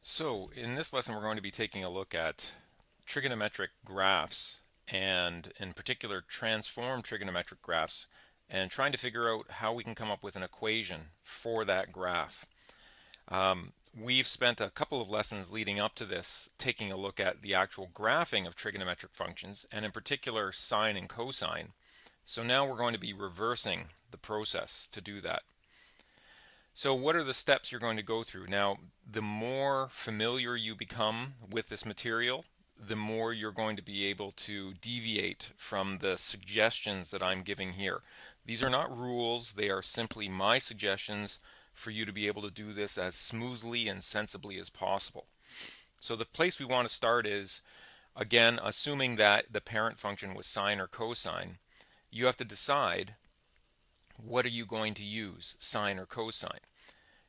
So in this lesson, we're going to be taking a look at trigonometric graphs and in particular transform trigonometric graphs and trying to figure out how we can come up with an equation for that graph. We've spent a couple of lessons leading up to this taking a look at the actual graphing of trigonometric functions and in particular sine and cosine. So now we're going to be reversing the process to do that. So what are the steps you're going to go through? Now, the more familiar you become with this material, the more you're going to be able to deviate from the suggestions that I'm giving here. These are not rules, they are simply my suggestions for you to be able to do this as smoothly and sensibly as possible. So the place we want to start is, again, assuming that the parent function was sine or cosine, you have to decide what are you going to use, sine or cosine.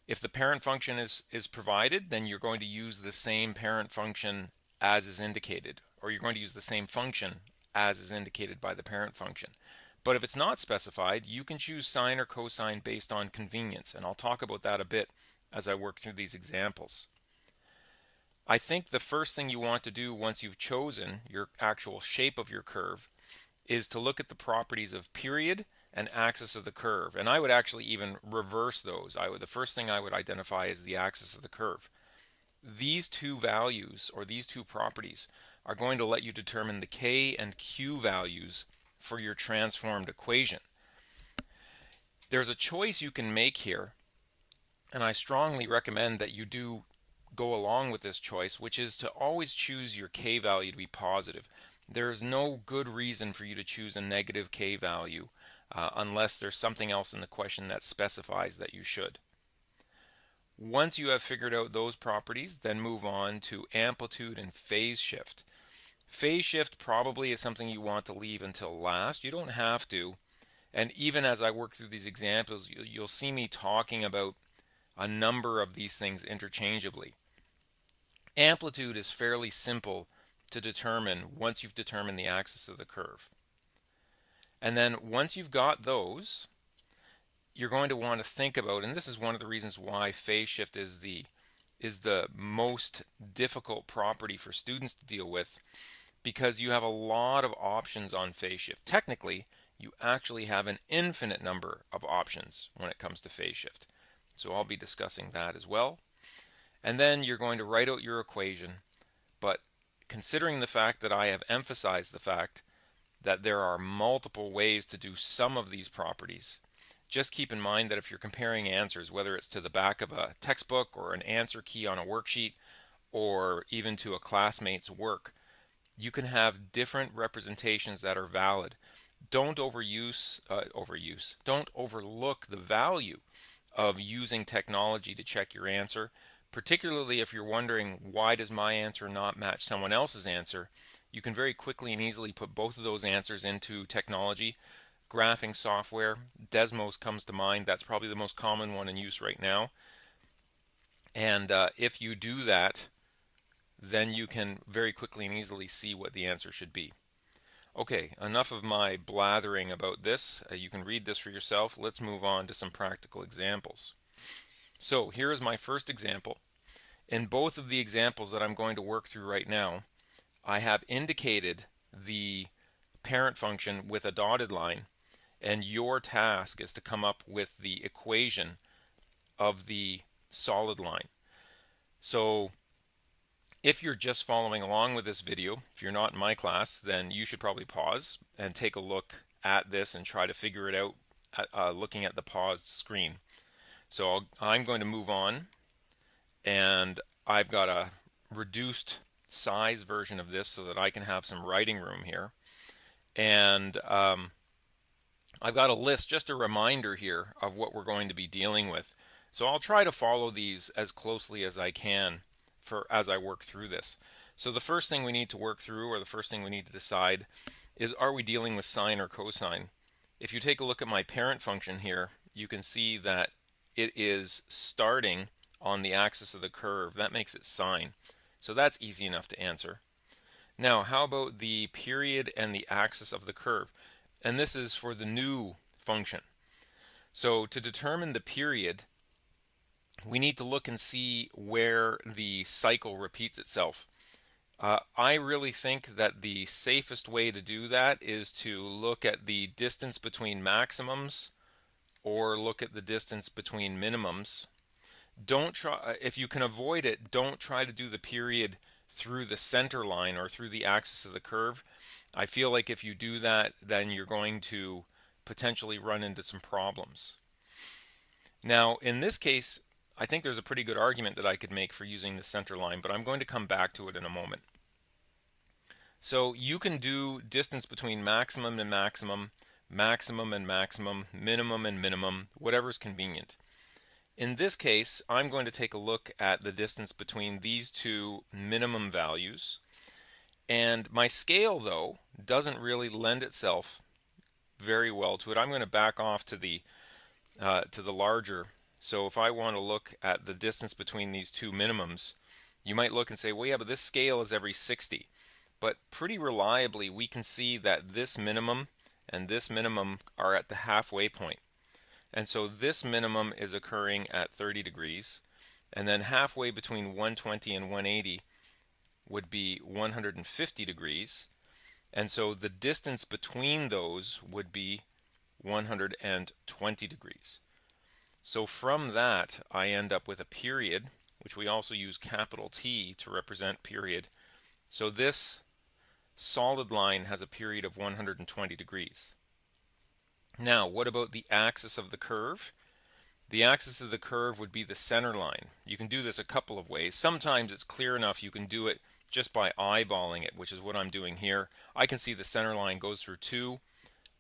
If the parent function is provided, then you're going to use the same parent function as is indicated, or you're going to use the same function as is indicated by the parent function. But if it's not specified, you can choose sine or cosine based on convenience, and I'll talk about that a bit as I work through these examples. I think the first thing you want to do once you've chosen your actual shape of your curve is to look at the properties of period and axis of the curve. And I would actually even reverse those. The first thing I would identify is the axis of the curve. These two values, or these two properties, are going to let you determine the k and q values for your transformed equation. There's a choice you can make here, and I strongly recommend that you do go along with this choice, which is to always choose your k value to be positive. There is no good reason for you to choose a negative k value unless there's something else in the question that specifies that you should. Once you have figured out those properties, then move on to amplitude and phase shift. Phase shift probably is something you want to leave until last. You don't have to. And even as I work through these examples, you'll see me talking about a number of these things interchangeably. Amplitude is fairly simple to determine once you've determined the axis of the curve. And then once you've got those, you're going to want to think about, and this is one of the reasons why phase shift is the most difficult property for students to deal with, because you have a lot of options on phase shift. Technically, you actually have an infinite number of options when it comes to phase shift. So I'll be discussing that as well. And then you're going to write out your equation, but considering the fact that I have emphasized the fact that there are multiple ways to do some of these properties, just keep in mind that if you're comparing answers, whether it's to the back of a textbook or an answer key on a worksheet or even to a classmate's work, you can have different representations that are valid. Don't don't overlook the value of using technology to check your answer, particularly if you're wondering, why does my answer not match someone else's answer? You can very quickly and easily put both of those answers into technology. Graphing software, Desmos comes to mind. That's probably the most common one in use right now. And if you do that, then you can very quickly and easily see what the answer should be. Okay, enough of my blathering about this. You can read this for yourself. Let's move on to some practical examples. So here is my first example. In both of the examples that I'm going to work through right now, I have indicated the parent function with a dotted line, and your task is to come up with the equation of the solid line. So if you're just following along with this video, if you're not in my class, then you should probably pause and take a look at this and try to figure it out looking at the paused screen. So I'm going to move on, and I've got a reduced size version of this so that I can have some writing room here. And I've got a list, just a reminder here of what we're going to be dealing with. So I'll try to follow these as closely as I can as I work through this. So the first thing we need to work through, or the first thing we need to decide, is are we dealing with sine or cosine? If you take a look at my parent function here, you can see that it is starting on the axis of the curve. That makes it sine. So that's easy enough to answer. Now, how about the period and the axis of the curve? And this is for the new function. So to determine the period, we need to look and see where the cycle repeats itself. I really think that the safest way to do that is to look at the distance between maximums or look at the distance between minimums. Don't try, if you can avoid it, don't try to do the period through the center line or through the axis of the curve. I feel like if you do that, then you're going to potentially run into some problems. Now, in this case, I think there's a pretty good argument that I could make for using the center line, but I'm going to come back to it in a moment. So you can do distance between maximum and maximum, maximum and maximum, minimum and minimum, whatever's convenient. In this case, I'm going to take a look at the distance between these two minimum values. And my scale, though, doesn't really lend itself very well to it. I'm going to back off to the larger. So if I want to look at the distance between these two minimums, you might look and say, well, yeah, but this scale is every 60. But pretty reliably, we can see that this minimum and this minimum are at the halfway point. And so this minimum is occurring at 30 degrees. And then halfway between 120 and 180 would be 150 degrees. And so the distance between those would be 120 degrees. So from that, I end up with a period, which we also use capital T to represent period. So this solid line has a period of 120 degrees. Now, what about the axis of the curve? The axis of the curve would be the center line. You can do this a couple of ways. Sometimes it's clear enough you can do it just by eyeballing it, which is what I'm doing here. I can see the center line goes through 2.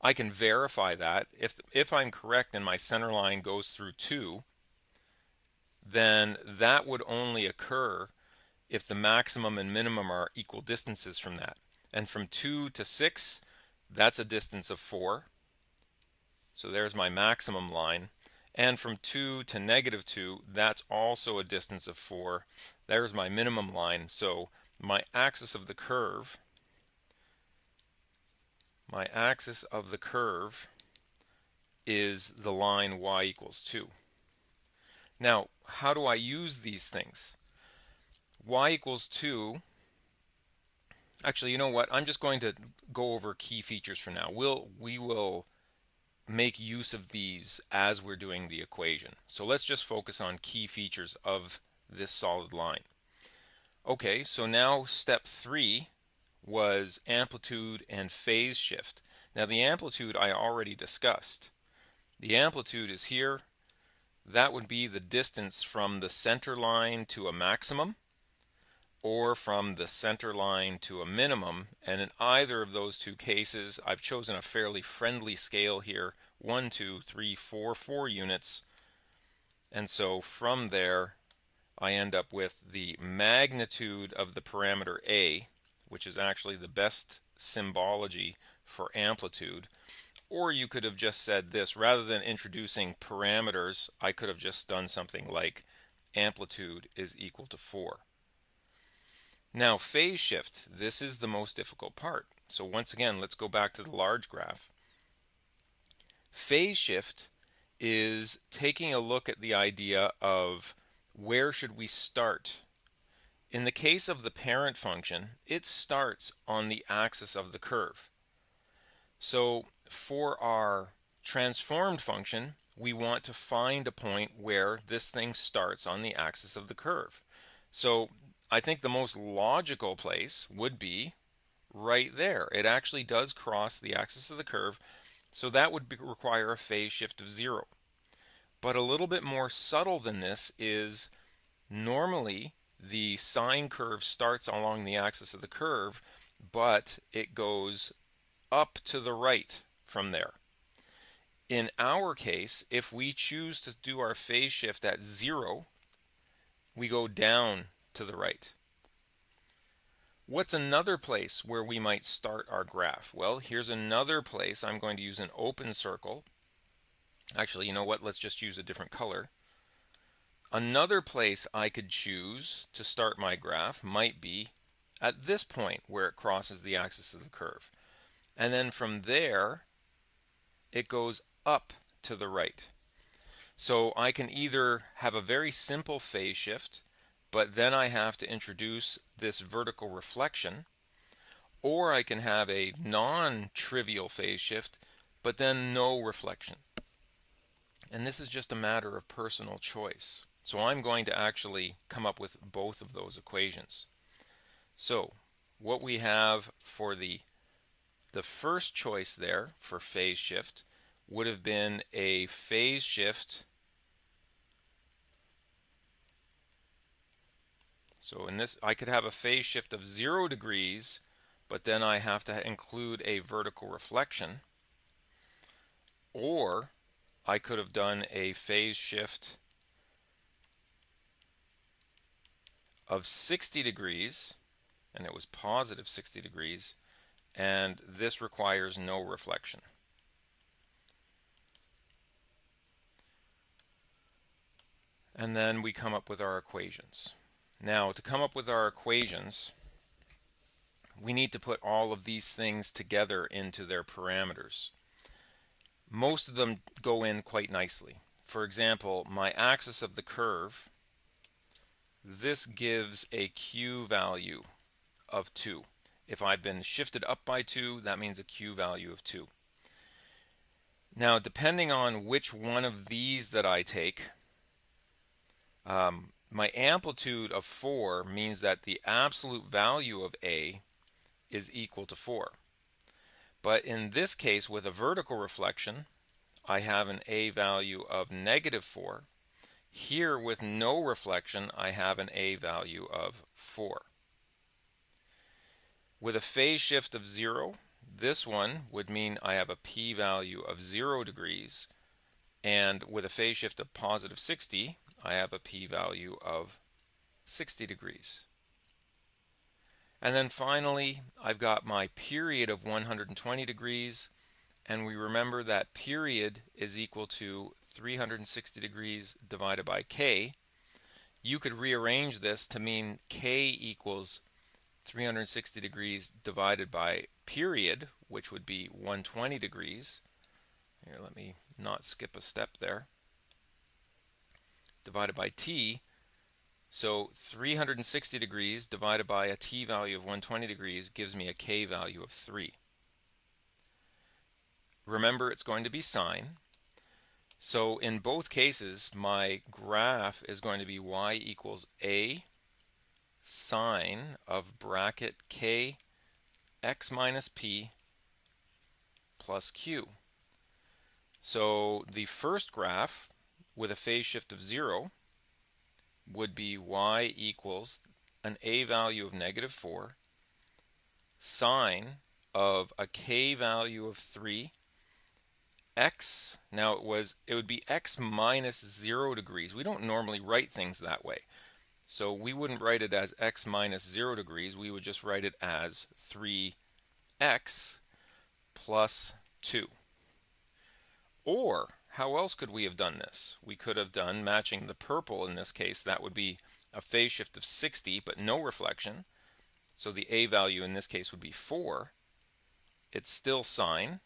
I can verify that. If I'm correct and my center line goes through 2, then that would only occur if the maximum and minimum are equal distances from that. And from 2 to 6, that's a distance of 4. So there's my maximum line. And from 2 to -2, that's also a distance of 4. There's my minimum line. So my axis of the curve is the line y equals 2. Now, how do I use these things? Y equals 2. Actually, you know what? I'm just going to go over key features for now. We will make use of these as we're doing the equation. So let's just focus on key features of this solid line. Okay, so now step 3 was amplitude and phase shift. Now the amplitude I already discussed. The amplitude is here. That would be the distance from the center line to a maximum or from the center line to a minimum, and in either of those two cases I've chosen a fairly friendly scale here, 1, 2, 3, 4, 4 units, and so from there I end up with the magnitude of the parameter A, which is actually the best symbology for amplitude. Or you could have just said this, rather than introducing parameters, I could have just done something like amplitude is equal to 4. Now phase shift, this is the most difficult part. So once again, let's go back to the large graph. Phase shift is taking a look at the idea of where should we start. In the case of the parent function, it starts on the axis of the curve. So for our transformed function, we want to find a point where this thing starts on the axis of the curve. So I think the most logical place would be right there. It actually does cross the axis of the curve, so that would require a phase shift of 0. But a little bit more subtle than this is normally the sine curve starts along the axis of the curve, but it goes up to the right from there. In our case, if we choose to do our phase shift at 0, we go down to the right. What's another place where we might start our graph? Well, here's another place. I'm going to use an open circle. Actually, you know what? Let's just use a different color. Another place I could choose to start my graph might be at this point where it crosses the axis of the curve. And then from there, it goes up to the right. So I can either have a very simple phase shift, but then I have to introduce this vertical reflection, or I can have a non-trivial phase shift, but then no reflection. And this is just a matter of personal choice. So I'm going to actually come up with both of those equations. So what we have for the first choice there for phase shift would have been a phase shift. So in this, I could have a phase shift of 0 degrees, but then I have to include a vertical reflection. Or I could have done a phase shift of 60 degrees, and it was positive 60 degrees, and this requires no reflection. And then we come up with our equations. Now, to come up with our equations, we need to put all of these things together into their parameters. Most of them go in quite nicely. For example, my axis of the curve, this gives a Q value of 2. If I've been shifted up by 2, that means a Q value of 2. Now, depending on which one of these that I take, my amplitude of 4 means that the absolute value of A is equal to 4. But in this case, with a vertical reflection, I have an A value of negative 4. Here, with no reflection, I have an A value of 4. With a phase shift of 0, this one would mean I have a P value of 0 degrees. And with a phase shift of positive 60, I have a P value of 60 degrees. And then finally, I've got my period of 120 degrees. And we remember that period is equal to 360 degrees divided by K. You could rearrange this to mean K equals 360 degrees divided by period, which would be 120 degrees. Here, let me not skip a step there. Divided by T. So 360 degrees divided by a T value of 120 degrees gives me a K value of 3. Remember, it's going to be sine. So in both cases, my graph is going to be y equals A sine of bracket K x minus P plus Q. So the first graph with a phase shift of 0 would be y equals an A value of negative 4 sine of a K value of 3 x. Now it would be x minus 0 degrees. We don't normally write things that way. So we wouldn't write it as x minus 0 degrees. We would just write it as 3x plus 2. Or how else could we have done this? We could have done, matching the purple in this case, that would be a phase shift of 60 but no reflection. So the A value in this case would be 4. It's still sine.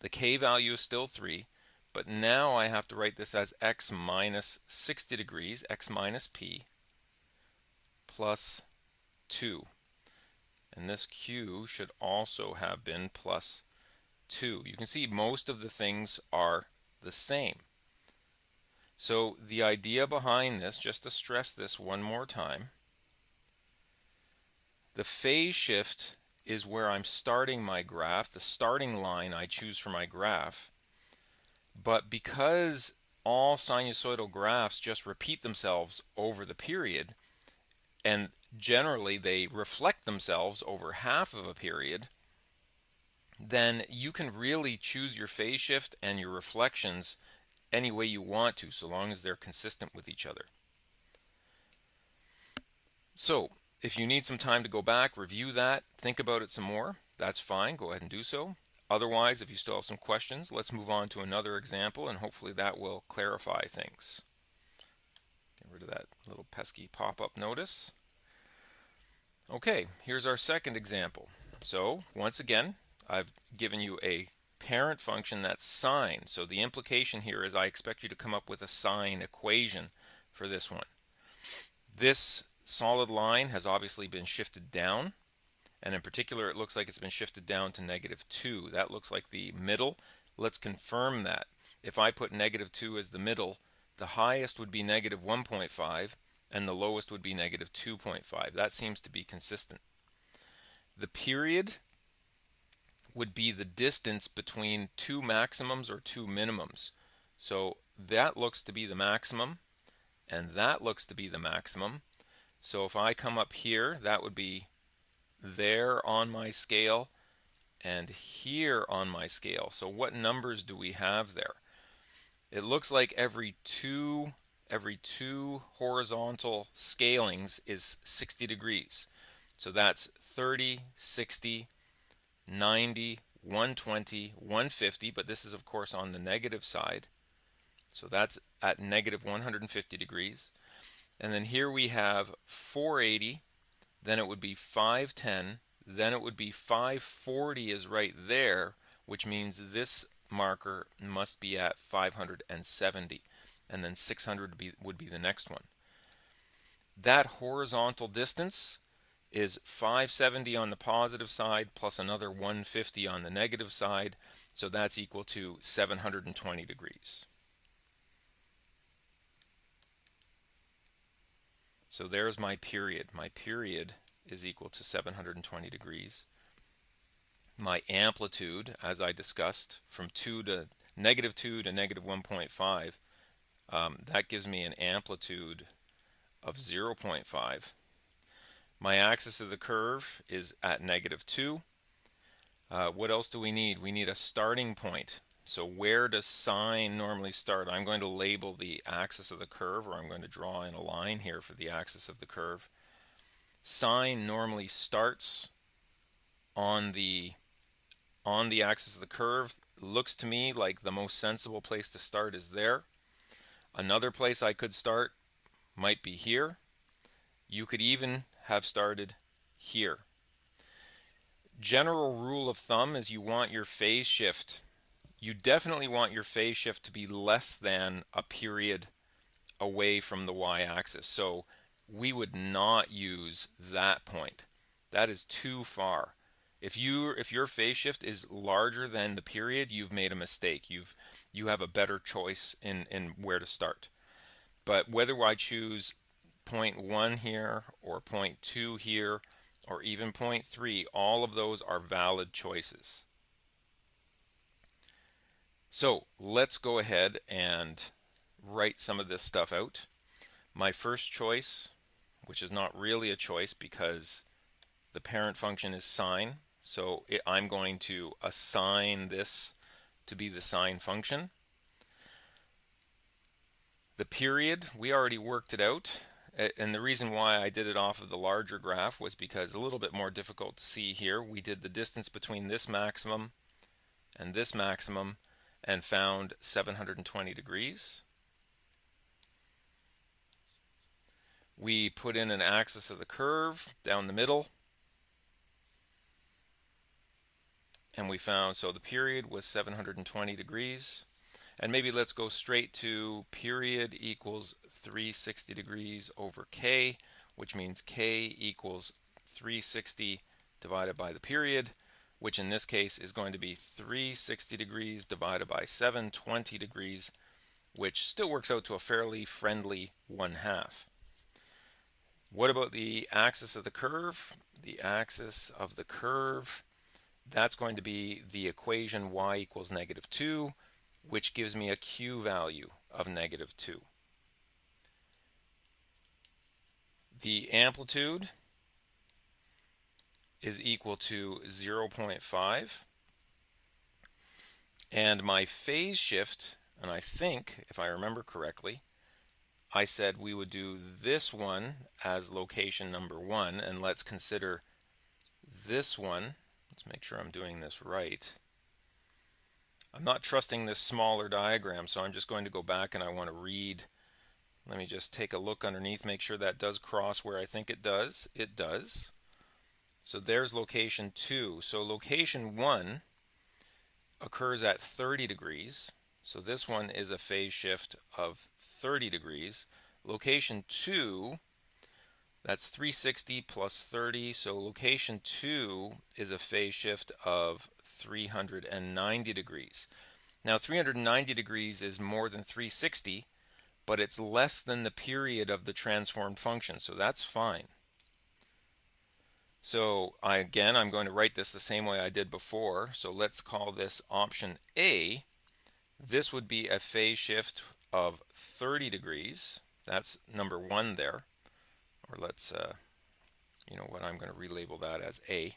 The K value is still 3. But now I have to write this as x minus 60 degrees, x minus P, plus 2. And this Q should also have been plus 2. You can see most of the things are the same. So the idea behind this, just to stress this one more time, the phase shift is where I'm starting my graph, the starting line I choose for my graph. But because all sinusoidal graphs just repeat themselves over the period, and generally they reflect themselves over half of a period, then you can really choose your phase shift and your reflections any way you want to, so long as they're consistent with each other. So if you need some time to go back, review that, think about it some more, that's fine, go ahead and do so. Otherwise, if you still have some questions, let's move on to another example, and hopefully that will clarify things. Get rid of that little pesky pop-up notice. Okay, here's our second example. So once again, I've given you a parent function that's sine. So the implication here is I expect you to come up with a sine equation for this one. This solid line has obviously been shifted down, and in particular it looks like it's been shifted down to -2. That looks like the middle. Let's confirm that. If I put -2 as the middle, the highest would be -1.5 and the lowest would be -2.5. That seems to be consistent. The period would be the distance between two maximums or two minimums. So that looks to be the maximum, and that looks to be the maximum. So if I come up here, that would be there on my scale and here on my scale. So what numbers do we have there? It looks like every two horizontal scalings is 60 degrees. So that's 30, 60, 90, 120, 150, but this is of course on the negative side. So that's at -150 degrees. And then here we have 480, then it would be 510, then it would be 540 is right there, which means this marker must be at 570, and then 600 would be the next one. That horizontal distance is 570 on the positive side plus another 150 on the negative side, so that's equal to 720 degrees. So there's my period. My period is equal to 720 degrees. My amplitude, as I discussed, from -2 to -1.5, that gives me an amplitude of 0.5. My axis of the curve is at -2. What else do we need? We need a starting point. So where does sine normally start? I'm going to label the axis of the curve, or I'm going to draw in a line here for the axis of the curve. Sine normally starts on the axis of the curve. Looks to me like the most sensible place to start is there. Another place I could start might be here. You could even have started here. General rule of thumb is you want your phase shift. You definitely want your phase shift to be less than a period away from the y-axis. So we would not use that point. That is too far. If your phase shift is larger than the period, you've made a mistake. You have a better choice in where to start. But whether I choose point 1 here or point 2 here or even point 3, all of those are valid choices. So let's go ahead and write some of this stuff out. My first choice, which is not really a choice because the parent function is sine, so I'm going to assign this to be the sine function. The period, we already worked it out, and the reason why I did it off of the larger graph was because a little bit more difficult to see here. We did the distance between this maximum and this maximum and found 720 degrees. We put in an axis of the curve down the middle, and we found, so the period was 720 degrees. And maybe let's go straight to period equals 360 degrees over k, which means k equals 360 divided by the period, which in this case is going to be 360 degrees divided by 720 degrees, which still works out to a fairly friendly 1/2. What about the axis of the curve? The axis of the curve, that's going to be the equation y equals -2, which gives me a q value of -2. The amplitude is equal to 0.5. And my phase shift, and I think, if I remember correctly, I said we would do this one as location number 1, and let's consider this one. Let's make sure I'm doing this right. I'm not trusting this smaller diagram, so I'm just going to go back and I want to read. Let me just take a look underneath, make sure that does cross where I think it does. It does. So there's location 2. So location 1, occurs at 30 degrees. So this one is a phase shift of 30 degrees. Location 2, that's 360 plus 30. So location 2 is a phase shift of 390 degrees. Now 390 degrees is more than 360, but it's less than the period of the transformed function, so that's fine. So again, I'm going to write this the same way I did before. So let's call this option A. This would be a phase shift of 30 degrees. That's number 1 there. Or let's, you know what, I'm going to relabel that as A.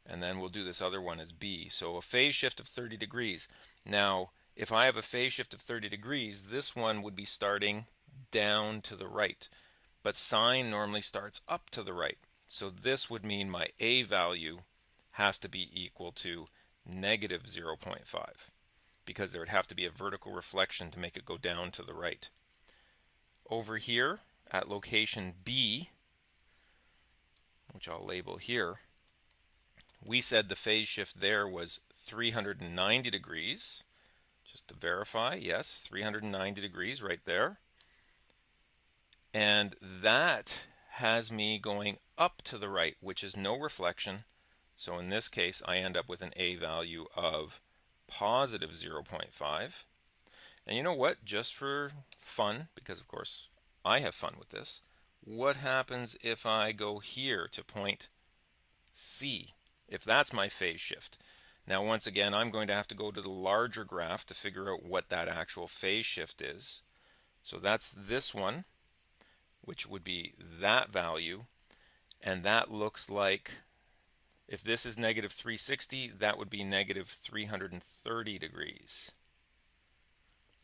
And then we'll do this other one as B. So a phase shift of 30 degrees. Now, if I have a phase shift of 30 degrees, this one would be starting down to the right. But sine normally starts up to the right. So this would mean my A value has to be equal to negative 0.5, because there would have to be a vertical reflection to make it go down to the right. Over here at location B, which I'll label here, we said the phase shift there was 390 degrees. Just to verify, yes, 390 degrees right there. And that has me going up to the right, which is no reflection. So in this case, I end up with an A value of positive 0.5. And you know what? Just for fun, because of course I have fun with this, what happens if I go here to point C, if that's my phase shift? Now once again, I'm going to have to go to the larger graph to figure out what that actual phase shift is. So that's this one, which would be that value, and that looks like, if this is negative 360, that would be negative 330 degrees.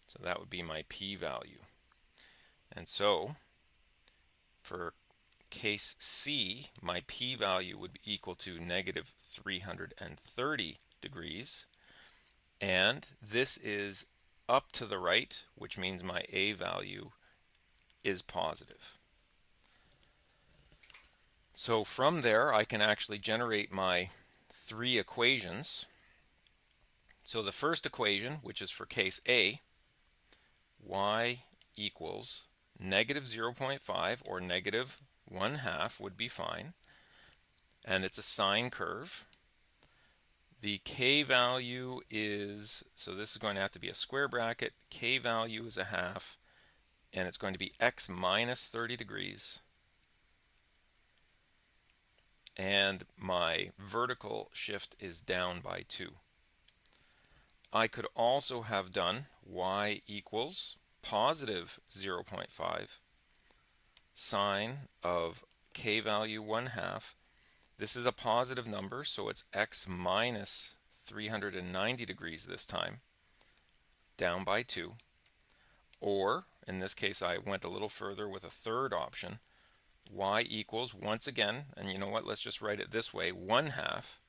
So that would be my p-value. And so for case C, my p-value would be equal to negative 330 degrees. And this is up to the right, which means my A value is positive. So from there, I can actually generate my 3 equations. So the first equation, which is for case A, y equals negative 0.5 or negative 1/2 would be fine. And it's a sine curve. The k value is, so this is going to have to be a square bracket. K value is 1/2, and it's going to be x minus 30 degrees. And my vertical shift is down by 2. I could also have done y equals positive 0.5 sine of k value 1/2. This is a positive number, so it's x minus 390 degrees this time, down by 2. Or, in this case, I went a little further with a third option. Y equals, once again, and you know what, let's just write it this way, 1/2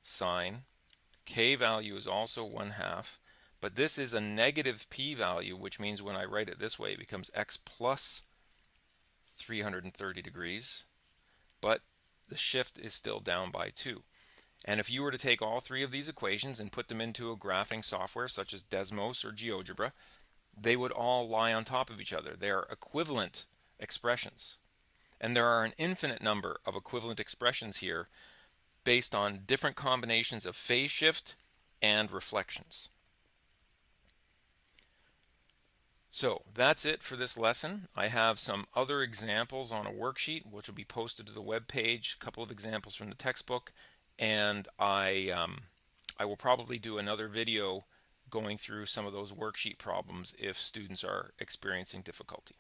sine, k value is also 1/2, but this is a negative p-value, which means when I write it this way, it becomes x plus 330 degrees, but the shift is still down by 2. And if you were to take all 3 of these equations and put them into a graphing software such as Desmos or GeoGebra, they would all lie on top of each other. They are equivalent expressions. And there are an infinite number of equivalent expressions here based on different combinations of phase shift and reflections. So that's it for this lesson. I have some other examples on a worksheet which will be posted to the web page, a couple of examples from the textbook, and I will probably do another video going through some of those worksheet problems if students are experiencing difficulty.